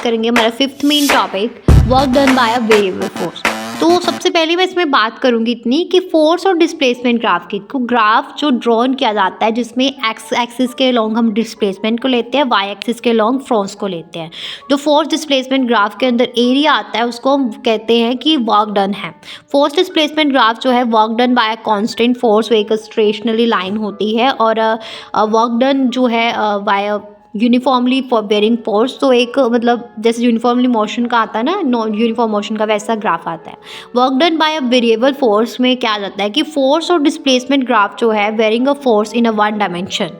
करेंगे हमारा fifth main topic, work done by a variable force. तो सबसे पहले मैं इसमें बात करूंगी इतनी कि फोर्स और डिस्प्लेसमेंट ग्राफ की, को ग्राफ जो ड्रॉन किया जाता है जिसमें एक्स एक्सिस के लॉन्ग हम डिस्प्लेसमेंट को लेते हैं, वाई एक्सिस के लॉन्ग फोर्स को लेते हैं। जो फोर्स डिस्प्लेसमेंट ग्राफ के अंदर एरिया आता है उसको हम कहते हैं कि वर्क डन है। फोर्स डिस्प्लेसमेंट ग्राफ जो है work done by a constant force, वो एक स्टेशनरी लाइन होती है, और वर्क डन जो है by uniformly for varying force, तो एक मतलब जैसे यूनिफॉर्मली मोशन का आता है ना, नॉन यूनिफॉर्म मोशन का, वैसा ग्राफ आता है। Work done by a variable force में क्या आ जाता है कि फोर्स और डिस्प्लेसमेंट ग्राफ जो है wearing a force in a one dimension,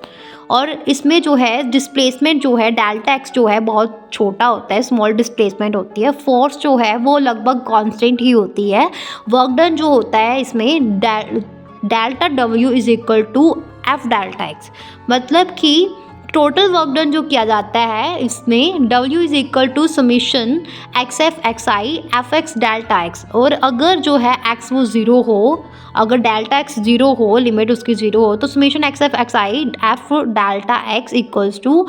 और इसमें जो है डिस्प्लेसमेंट जो है डेल्टा एक्स जो है बहुत छोटा होता है, स्मॉल डिस्प्लेसमेंट होती है। फोर्स जो है वो लगभग कांस्टेंट ही होती है। वर्क डन जो होता है इसमें delta W is equal to F delta X, मतलब कि टोटल वर्क डन जो किया जाता है इसमें W is equal to summation X F X I F X delta X, और अगर जो है एक्स वो ज़ीरो हो, अगर डेल्टा एक्स ज़ीरो हो, लिमिट उसकी ज़ीरो हो, तो summation X F X I F delta X equals to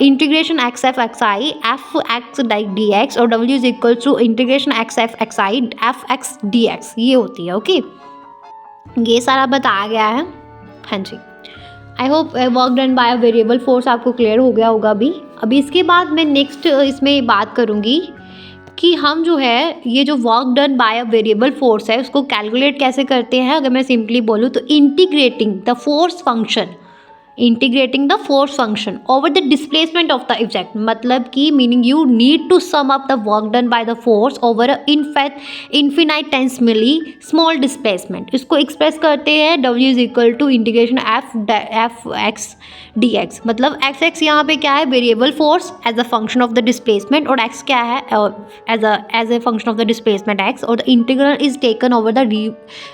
integration X F X I F x D X, और W is equal to integration X F X I F x D X, ये होती है। Okay, ये सारा बताया गया है। हाँ जी, I hope work done by a variable force आपको क्लियर हो गया होगा। अभी इसके बाद मैं नेक्स्ट इसमें बात करूँगी कि हम जो है ये जो work done by a variable force है उसको कैलकुलेट कैसे करते हैं। अगर मैं सिंपली बोलूँ तो integrating the force function over the displacement of the object, मतलब कि meaning you need to sum up the work done by the force over infinitesimally small displacement. इसको एक्सप्रेस करते हैं W is equal to integration F x D x, मतलब x x यहाँ पे क्या है, variable force as a function of the displacement, और x क्या है, as a function of the displacement x, और the integral is taken over the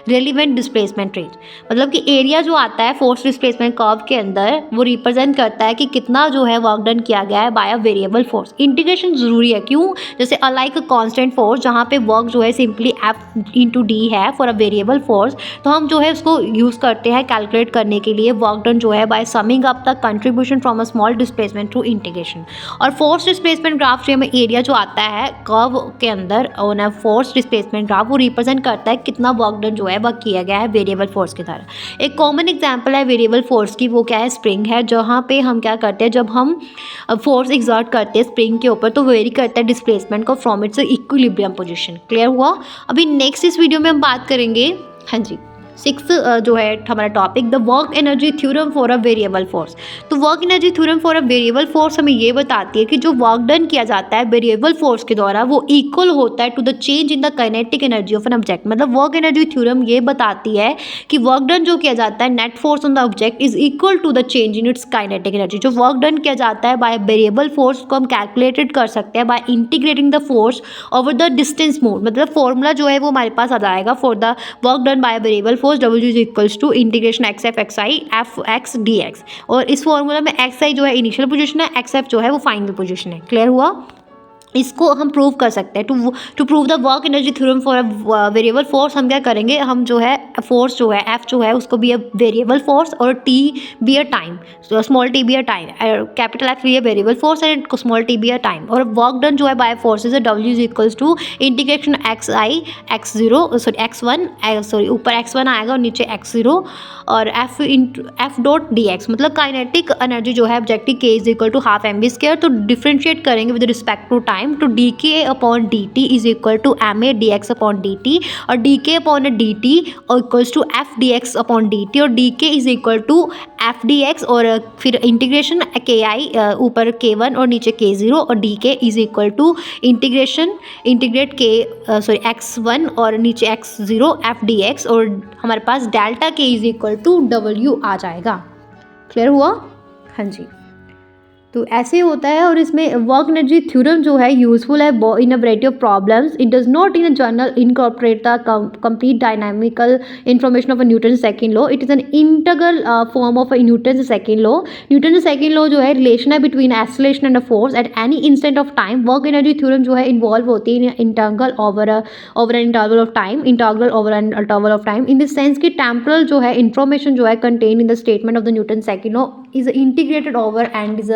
relevant displacement range, मतलब कि एरिया जो आता है फोर्स डिस्प्लेसमेंट कर्व के अंदर वो रिप्रेजेंट करता है कि कितना जो है वर्क डन किया गया है by a variable force. Integration जरूरी है, क्यों, जैसे अलाइक कांस्टेंट फोर्स जहाँ पे वर्क जो है सिंपली एफ इंटू डी है फॉर अ वेरिएबल फोर्स, तो हम जो है उसको यूज़ करते हैं कैलकुलेट करने के लिए वर्क डन जो है by summing up the contribution from a small displacement through integration. और फोर्स डिस्प्लेसमेंट ग्राफ जो हमें एरिया जो आता है कर्व के अंदर ऑन फोर्स डिस्प्लेसमेंट ग्राफ, वो रिप्रेजेंट करता है कितना वर्क डन जो है वह किया गया है वेरिएबल फोर्स की तरह। एक कॉमन एग्जांपल है वेरिएबल फोर्स की, वो क्या है, स्प्रिंग है, जहाँ पे हम क्या करते हैं, जब हम फोर्स एग्जर्ट करते हैं स्प्रिंग के ऊपर तो वेरी करता है डिस्प्लेसमेंट को from its equilibrium position. Clear हुआ। अभी नेक्स्ट इस वीडियो में हम बात करेंगे, हाँ जी, सिक्स जो है हमारा topic, the work energy theorem for a variable force. तो work energy theorem for a variable force हमें ये बताती है कि जो वर्क डन किया जाता है वेरिएबल फोर्स के द्वारा वो इक्वल होता है to the change in the kinetic energy of an object. मतलब वर्क एनर्जी थ्योरम ये बताती है कि वर्क डन जो किया जाता है net force on the object is equal to the change in its kinetic energy. जो वर्क डन किया जाता है बाय वेरिएबल फोर्स को हम कैलकुलेटेड कर सकते हैं by integrating the force over the distance moved. मतलब फॉर्मूला जो है वो हमारे पास आ जाएगा for the work done by variable force, W is equals to integration X F X I F x D X, और इस फॉर्मूला में एक्स आई जो है इनिशियल पोजीशन है, एक्स एफ जो है वो फाइनल पोजीशन है। क्लियर हुआ। इसको हम प्रूव कर सकते हैं। To prove the work energy theorem for a variable force हम क्या करेंगे, हम जो है फोर्स जो है एफ जो है उसको भी अ वेरिएबल फोर्स और T be a time, small T be a time, capital F be a variable force and small T be a time, और वर्क डन जो है by forces W is equals to integration X I X zero sorry X one sorry ऊपर X one आएगा और नीचे X zero, और F dot D x, मतलब kinetic energy जो है ऑब्जेक्टिव के is equal to half M V square. तो डिफ्रेंशिएट करेंगे विद रिस्पेक्ट टू टाइम, तो D K upon D T is equal to M A D X upon D T, और D K upon D T और equals to F D X upon D T, और D K is equal to F D X, और फिर integration के आई ऊपर के one और नीचे के जीरो, और D K is equal to integrate के सॉरी एक्स वन और नीचे X zero F D X, और हमारे पास डेल्टा के इज इक्वल टू W आ जाएगा। क्लियर हुआ। हाँ जी, तो ऐसे होता है। और इसमें वर्क एनर्जी थ्योरम जो है यूजफुल है in a variety of problems. It does not in a general incorporate the complete dynamical information of a Newton second law. It is an integral form of a Newton second law. Newton second law जो है relation है between acceleration and a force at any instant of time. Work energy theorem जो है involve होती है interval over an interval of time, interval over an interval of time, in the sense कि temporal जो है information जो है contain in the statement of the Newton second law is integrated over and is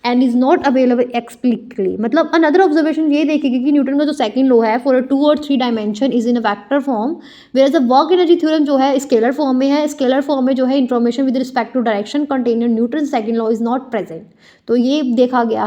and is not available explicitly. मतलब another observation ये देखेगी कि Newton का जो सेकंड लॉ है फॉर अ 2 और 3 dimension is in a vector form, where the work energy theorem जो है स्केलर फॉर्म में है। स्केलर फॉर्म में जो है information with respect to direction contain in Newton second law is not present. तो ये देखा गया